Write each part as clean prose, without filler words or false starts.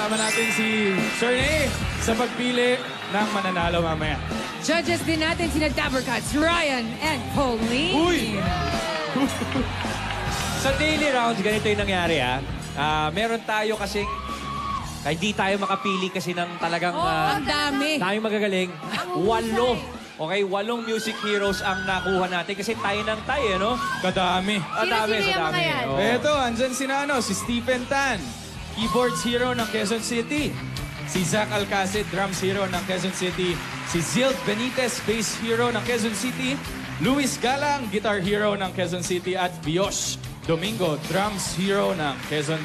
kasama natin si Sir Ney sa pagpili ng mananalo mamaya. Judges din natin sina Dabarcats, Ryan and Pauline. Uy! Sa daily rounds, ganito yung nangyari, ha? Meron tayo kasing... Hindi tayo makapili kasi ng talagang... ang dami. Tayong magagaling. 8. Okay, 8 music heroes ang nakuha natin kasi tayo ng tayo, no? Kadami. Sino-sino yung mga yan? Oh. Eto, andyan si Stephen Tan, keyboards hero ng Quezon City. Si Zach Alcacid, drums hero ng Quezon City. Si Zild Benitez, bass hero ng Quezon City. Luis Galang, guitar hero ng Quezon City. At Bios Domingo, drums hero ng Quezon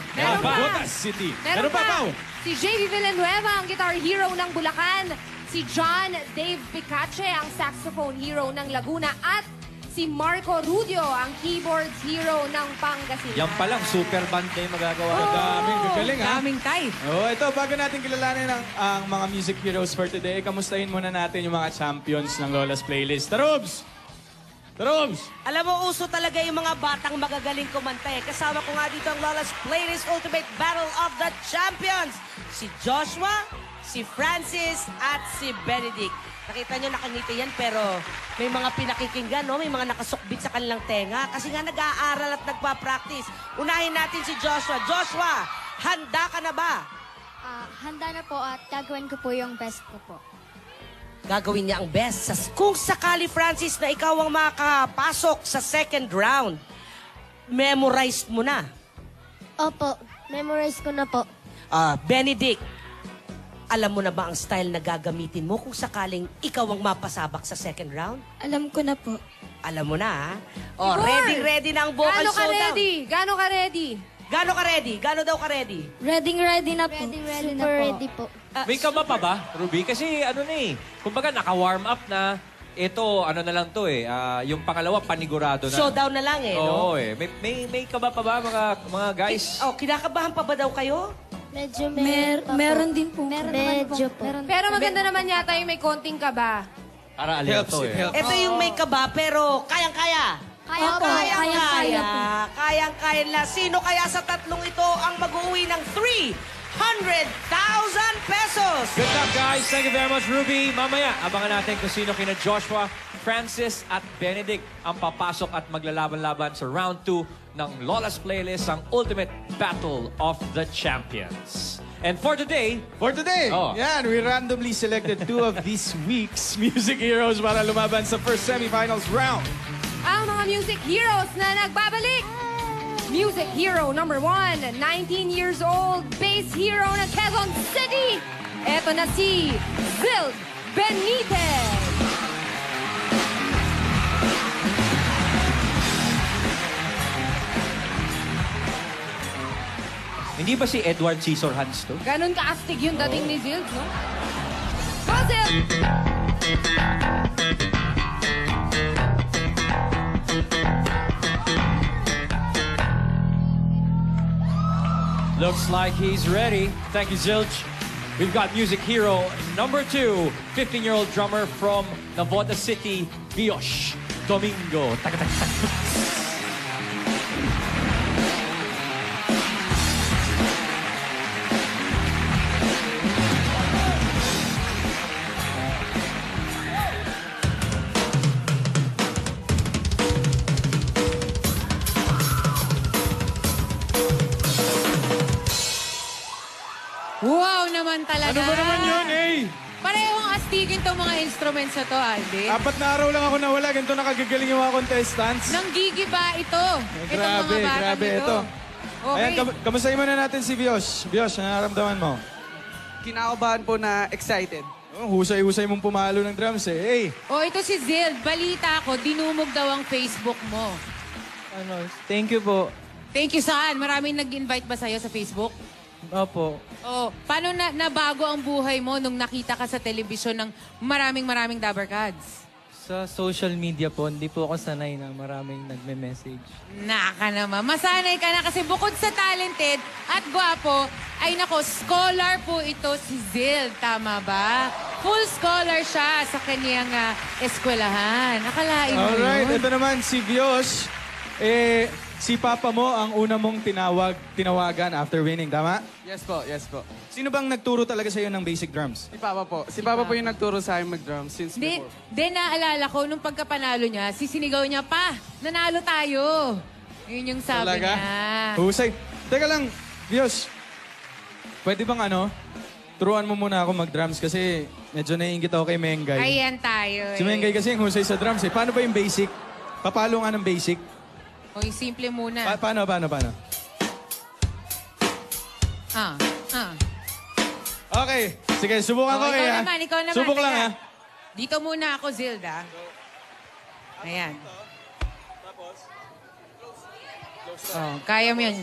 City. Meron pa, Pao? Si JV Villanueva, ang guitar hero ng Bulacan. Si John Dave Picache, ang saxophone hero ng Laguna. At si Marco Rudio, ang keyboards hero ng Pangasinan. Yan palang, super band na yung magagawa. Daming gagaling, ha? Daming type. Ito, bago natin kilalanin ang mga music heroes for today, kamustahin muna natin yung mga champions ng Lola's Playlist. Tarobs! Tarobs! Alam mo, uso talaga yung mga batang magagaling kumanta eh. Kasama ko nga dito ang Lola's Playlist Ultimate Battle of the Champions. Si Joshua, si Francis, at si Benedict. Nakita nyo, nakangiti yan, pero may mga pinakikinggan, no? May mga nakasukbit sa kanilang tenga. Kasi nga nag-aaral at nagpa-practice. Unahin natin si Joshua. Joshua, handa ka na ba? Handa na po at gagawin ko po yung best ko po. Gagawin niya ang best. Kung sakali, Francis, na ikaw ang makapasok sa second round, memorize mo na. Opo, memorize ko na po. Benedict, alam mo na ba ang style na gagamitin mo kung sakaling ikaw ang mapasabak sa second round? Alam ko na po. Alam mo na, ha? Ready na ang vocal Gano'n ka showdown. ready? Gano'n ka ready? Gano'n ka ready? Gano'n daw ka ready? Ready na po. Ready na Super po. ready po. May kaba pa ba, Ruby? Kasi ano na eh, kumbaga naka-warm up na. Ito, ano na lang to eh, yung pangalawa, panigurado na. Showdown na lang eh, no? Oo eh. May kaba pa ba mga guys? Kinakabahan pa ba daw kayo? Medyo Meron din po. Medyo po. Pero maganda naman yata yung may konting kaba. Para alerto eh. Ito yung may kaba, pero kayang-kaya. Kayang-kaya po. Kayang-kaya na. Sino kaya sa tatlong ito ang mag-uwi ng 300,000 pesos? Good luck, guys. Thank you very much, Ruby. Mamaya, abangan natin kung sino kina Joshua, Francis, at Benedict ang papasok at maglalaban-laban sa round 2 ng Lola's Playlist, ang Ultimate Battle of the Champions. And for today... Yan, we randomly selected 2 of this week's music heroes para lumaban sa first semifinals round. Ang mga music heroes na nagbabalik. Music hero number 1, 19 years old, bass hero ng Quezon City. Eto na si Zild Benitez. Hindi ba si Edward Scissorhands to? Ganon ka-astig yung dating ni Zild, no? Go, Zild! Looks like he's ready. Thank you, Zilch. We've got music hero number 2, 15-year-old drummer from Navotas City, Bios Domingo. Wow naman talaga. Ano ba naman yun, eh? Parehong astigin tong mga instruments na to, Aldi. 4 na araw lang ako nawala. Ganito nakagagaling yung mga contestants. Nanggigiba ito. Itong mga batang Grabe ito. Okay. Ayan, kamustahin muna natin si Bios. Bios, ano nararamdaman mo? Kinakabahan po na excited. Husay-husay mong pumalo ng drums eh. Hey! Ito si Zild. Balita ko, dinumog daw ang Facebook mo. Thank you po. Thank you, saan? Maraming nag-invite ba sa'yo sa Facebook? Opo. Paano nabago ang buhay mo nung nakita ka sa telebisyon ng maraming Dabarcads? Sa social media po, hindi po ako sanay na maraming nagme-message. Naka naman. Masanay ka na kasi bukod sa talented at gwapo, ay nako, scholar po ito si Zild. Tama ba? Full scholar siya sa kanyang eskwelahan. Nakalain mo Alright, yun? ito naman si Bios. si Papa mo ang una mong tinawagan after winning, tama? Yes po, yes po. Sino bang nagturo talaga sa'yo ng basic drums? Si Papa po. Si Papa po yung nagturo sa akin mag-drums since before. Naalala ko, nung pagkapanalo niya, sisinigaw niya, pa, nanalo tayo. Yun yung sabi Talaga? niya. Husay. Teka lang, Diyos. Pwede bang turuan mo muna ako mag-drums kasi medyo naiingit ako kay Mengay. Ayan tayo Si Mengay kasi yung husay sa drums eh. Paano ba yung basic? Papalo nga ng basic. Uy, simple muna. Paano? Ah. Okay. Sige, subukan ko kaya. Ikaw naman. Subok lang Teka. ha. Dito muna ako, Zilda. Ayan. Oh, kaya mo yun.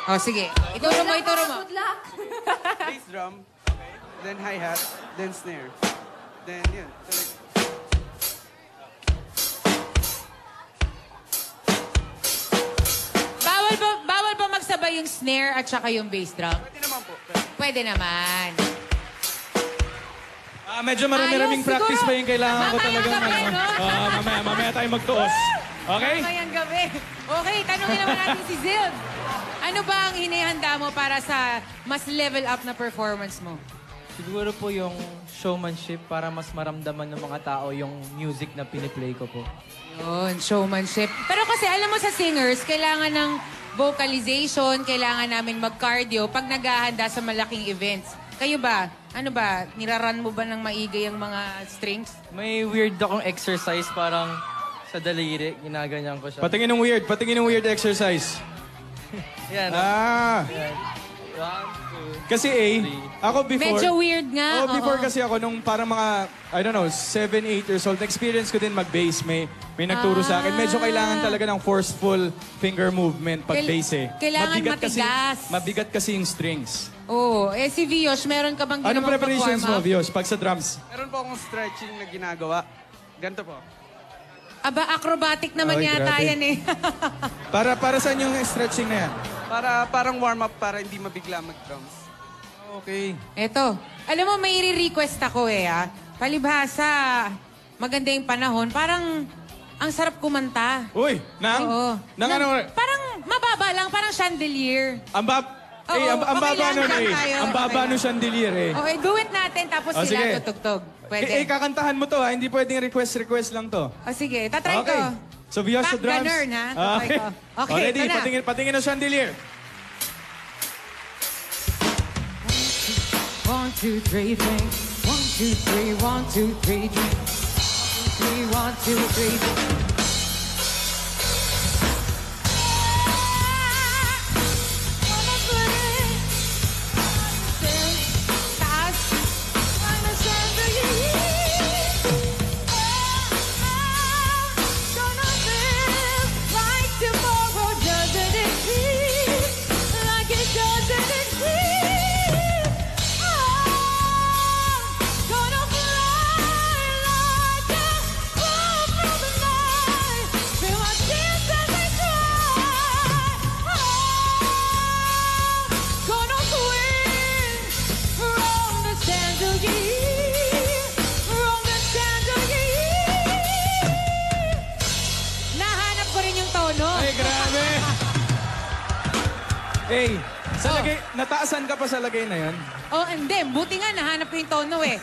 Oh, sige. Ituro mo. Good luck! Bass drum, then hi-hat, then snare. Then yun. So, like, Bawal ba magsabay yung snare at saka yung bass drum? pwede naman po. Pwede naman. Medyo marami-raming Ayos, practice siguro. pa yung kailangan ko Mamayang talaga. gabi, no? Mamaya tayo magtuos. Okay? Mamayang gabi. Okay, tanungin naman natin si Zild. Ano ba ang hinihanda mo para sa mas level up na performance mo? Siguro po yung showmanship para mas maramdaman ng mga tao yung music na piniplay ko po. Yun, showmanship. Pero kasi alam mo sa singers, kailangan ng vocalization, kailangan namin mag-cardio pag naghahanda sa malaking events. Kayo ba? Ano ba? Niraran mo ba ng maigay ang mga strings? May weird akong exercise parang sa daliri, ginaganyan ko siya. Patingin ng weird exercise. Yan. Ah. 1, 2. Kasi ako before... Medyo weird nga. Before oo. kasi ako nung parang mga, I don't know, 7, 8 years old, experience ko din mag-bass. May nagturo sa akin. Medyo kailangan talaga ng forceful finger movement pag bass eh. Kailangan matigas. Mabigat kasi yung strings. Oo. Si Vios, meron ka bang ginawang Anong preparations mo, pag-warm up? Vios, pag sa drums? meron po akong stretching na ginagawa. Ganito po. Aba, acrobatic naman Ay, yata grabe. yan eh. Para saan yung stretching na yan? Parang warm-up para hindi mabigla mag-drums. Okay. Eto, alam mo, may i-request ako Palibhasa, maganda yung panahon. Parang, ang sarap kumanta. Uy, Oo. Parang mababa lang, parang chandelier. Ang Oo, baba okay lang, nun lang eh. tayo. Ang baba Okay nun lang. chandelier eh. Okay, do it natin tapos Oh, sila sige. tutugtog. Pwede. Kakantahan mo to ha. Hindi pwedeng request lang to. Sige, tatry ko. So, Vios sa drums. Backgunner, ha? Tatry ko. Okay, Ready? ito na. Patingin ng chandelier. 1, 2, 3, drink. 1, 2, 3, 1, 2, 3, drink. 3, 1, 2, 3, drink. Taas. Nahanap ko rin yung tono. Ay, grabe. Hey, sa lagay, nataasan ka pa sa lagay na yan. Oh, hindi. Buti nga, nahanap ko yung tono eh.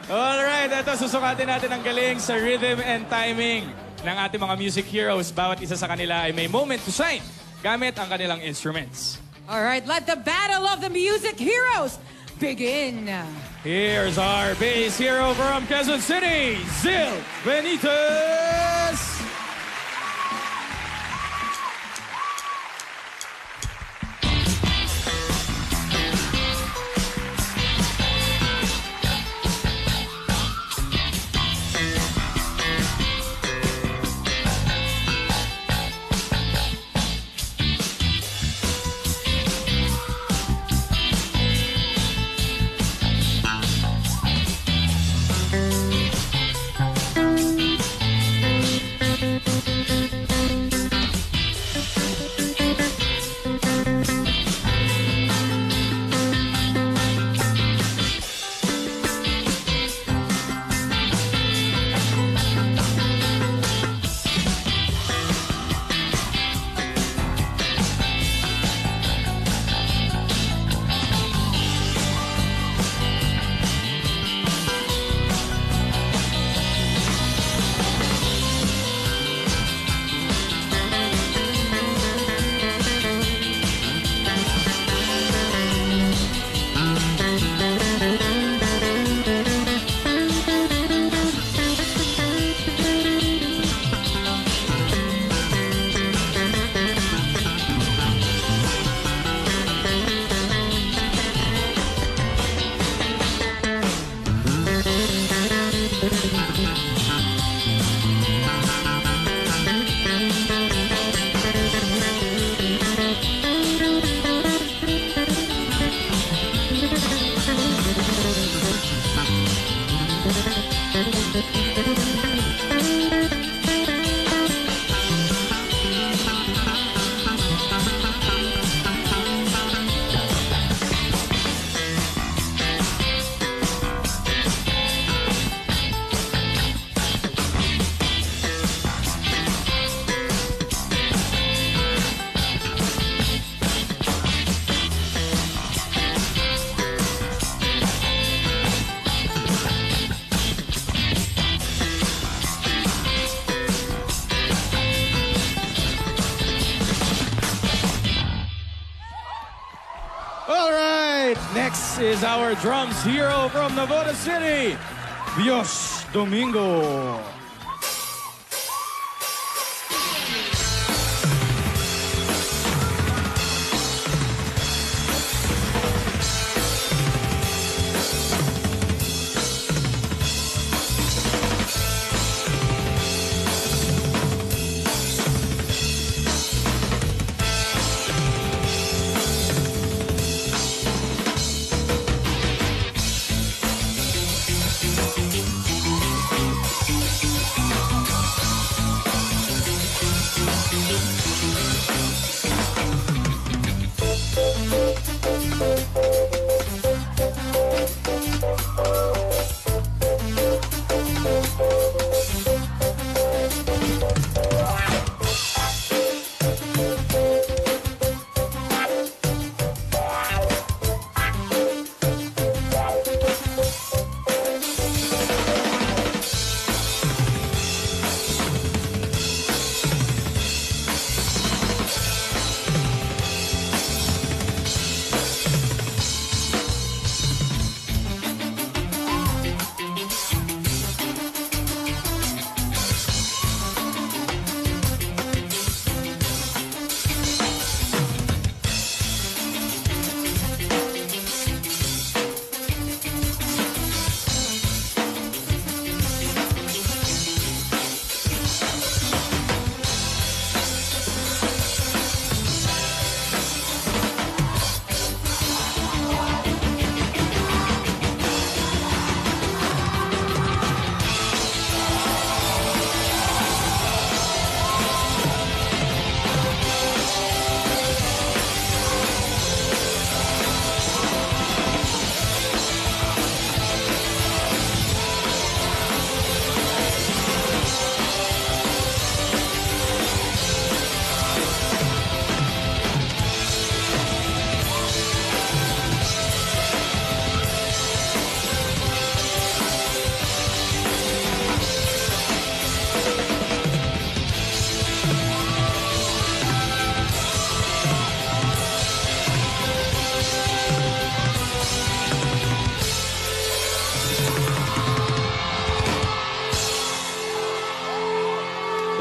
Alright, ito, susukatin natin ang galing sa rhythm and timing ng ating mga music heroes. Bawat isa sa kanila ay may moment to shine gamit ang kanilang instruments. Alright, let the battle of the music heroes begin. Here's our bass hero from Quezon City, Zil Benitez! All right, next is our drums hero from Navotas City, Bios Domingo.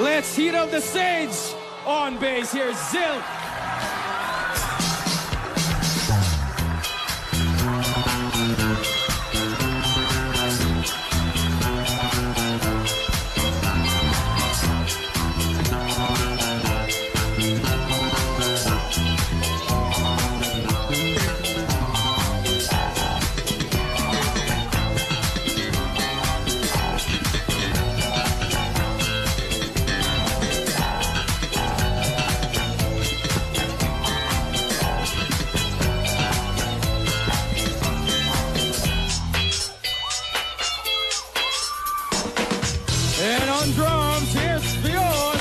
Let's heat up the stage. On bass, here's Zilt. And on drums, here's Bios.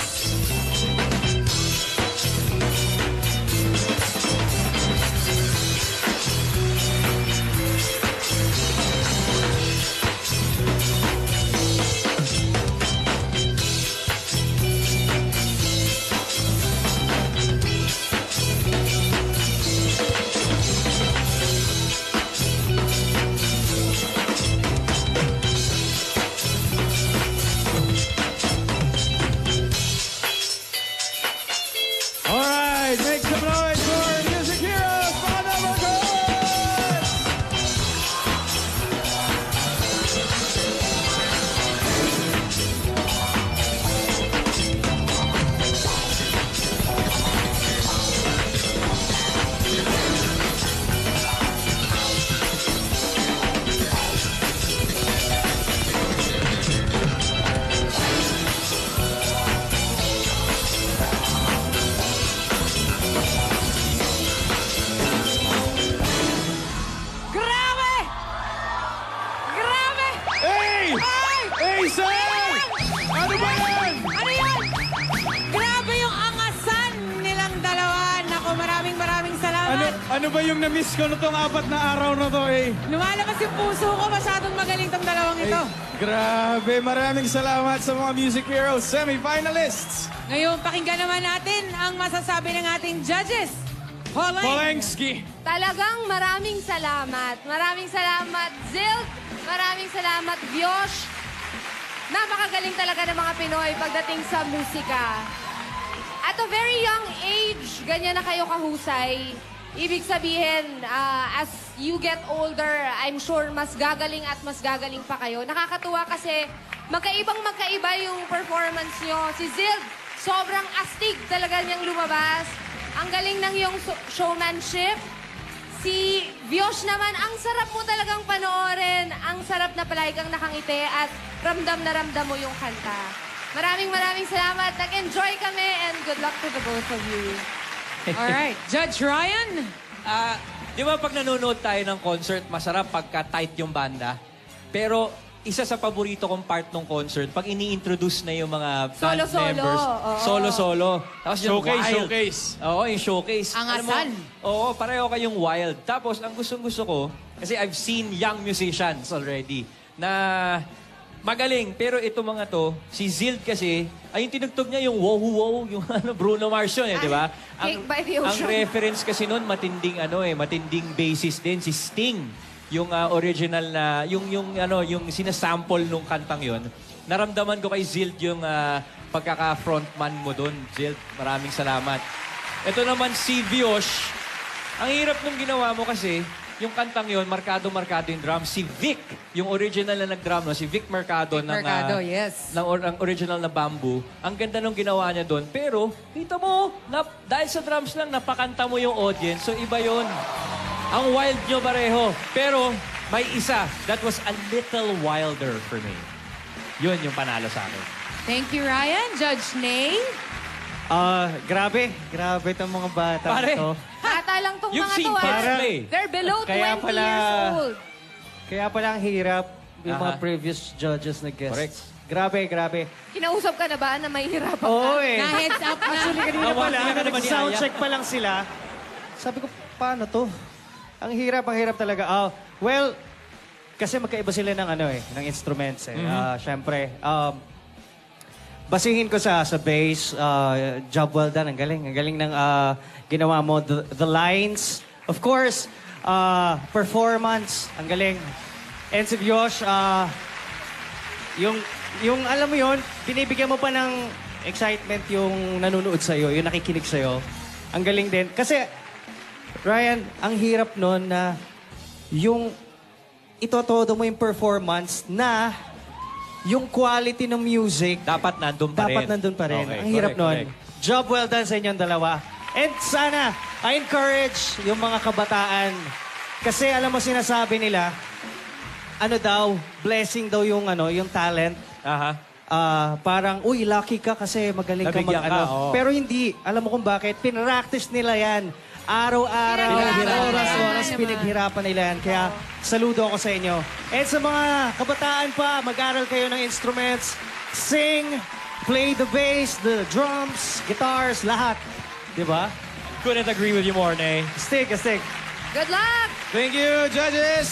All right, make some noise for Music Heroes, Father Records! Grabe! Grabe! Hey! Ay! Hey, sir! Ano ba yan? Ano yan? Grabe yung angasan nilang dalawa. Naku, maraming salamat. Ano ba yung na-miss ko nitong 4 na araw na to, eh? Lumalabas yung puso ko. Masyadong magaling tong dalawang ito. Grabe, maraming salamat sa mga Music Heroes semi-finalists. Ngayon, pakinggan naman natin ang masasabi ng ating judges. Polensky. Talagang maraming salamat. Maraming salamat, Zilt. Maraming salamat, Vyosh. Napakagaling talaga ng mga Pinoy pagdating sa musika. At a very young age, ganyan na kayo kahusay. Ibig sabihin, as you get older, I'm sure mas gagaling at mas gagaling pa kayo. Nakakatuwa kasi magkaiba yung performance nyo. Si Zilt, sobrang astig talaga niyang lumabas. Ang galing ng iyong showmanship. Si Vyosh naman, ang sarap mo talagang panoorin. Ang sarap na palagi kang nakangiti at ramdam na ramdam mo yung kanta. Maraming salamat. Nag-enjoy kami and good luck to the both of you. Alright, Judge Ryan? Di ba pag nanonood tayo ng concert, masarap pagka tight yung banda? Pero isa sa paborito kong part ng concert, pag ini-introduce na yung mga band Solo-solo, members, oo. solo-solo. Tapos yung wild. Showcase. Oo, yung showcase. Angasan. Oo, pareho kayong wild. Tapos, ang gustong-gusto ko, kasi I've seen young musicians already, na magaling. Pero ito mga to, si Zilt kasi, ay yung tinugtog niya yung wow, yung Bruno Mars yun, di ba? Cake by the Ang Ocean. reference kasi nun, matinding bassist din, si Sting. Yung original na, yung sinasample nung kantang yon. Naramdaman ko kay Zilt yung pagkaka-frontman mo doon. Zilt, maraming salamat. Ito naman si Vyosh. Ang hirap nung ginawa mo kasi, yung kantang yon, markado-markado yung drum. Si Vic, yung original na nag-drum, no? Si Vic Mercado. Mercado, yes. Ng original na Bamboo. Ang ganda nung ginawa niya doon. Pero, kita mo, dahil sa drums lang, napakanta mo yung audience. So, iba yon. Ang wild nyo pareho. Pero, may isa that was a little wilder for me. Yun yung panalo sa akin. Thank you, Ryan. Judge Nay? Grabe itong mga bata Pare. to. Bata lang tong You've mga seen to. Pars play. They're below 20 Kaya pala- years old. Kaya pala ang hirap yung mga Aha. previous judges na guests. Correct. Grabe. Kinausap ka na ba na may hirapan ka? Oo eh. Na heads up na. Actually, kanina Awa, pala, hindi ka naman ni nag-soundcheck pa lang sila. Sabi ko, paano to? Ang hirap talaga. Well, kasi magkaiba sila ng instruments eh. Siyempre, basihin ko sa bass, job well done. Ang galing ng ginawa mo. The lines, of course, performance, ang galing. And si Vyosh, yung alam mo yun, binibigyan mo pa ng excitement yung nanonood sa'yo, yung nakikinig sa'yo. Ang galing din. Kasi, Ryan, ang hirap nun na yung itotodo mo yung performance na yung quality ng music Dapat nandun pa rin. dapat nandun pa rin. Okay, Ang hirap correct, nun. correct. Job well done sa inyong dalawa. And sana, I encourage yung mga kabataan. Kasi alam mo sinasabi nila, blessing daw yung talent. Aha. Parang, uy, lucky ka kasi magaling ka Nabigyan ka, oo. Pero hindi. Alam mo kung bakit? Pinractice nila yan. Araw-araw, Pinaghirapan. oras, Naman. pinaghirapan nila yan. Kaya saludo ako sa inyo. And sa mga kabataan pa, mag-aral kayo ng instruments. Sing, play the bass, the drums, guitars, lahat. Di ba? Couldn't agree with you more, Nay. Stick. Good luck! Thank you, judges.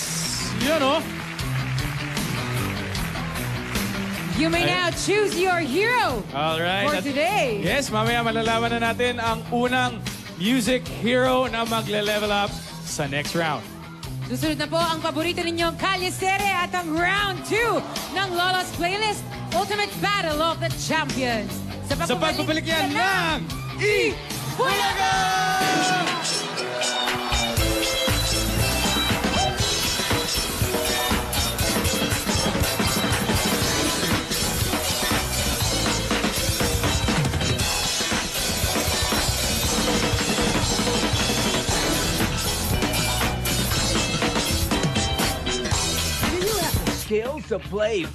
Yun, oh. You may now choose your hero All right. for today. Yes, mamaya malalaman na natin ang unang music hero na magle-level up sa next round. Susunod na po ang paborito ninyong Kalyestere at ang round 2 ng Lola's Playlist Ultimate Battle of the Champions. Sa pagpapalik yan ng Bulaga! Skills to play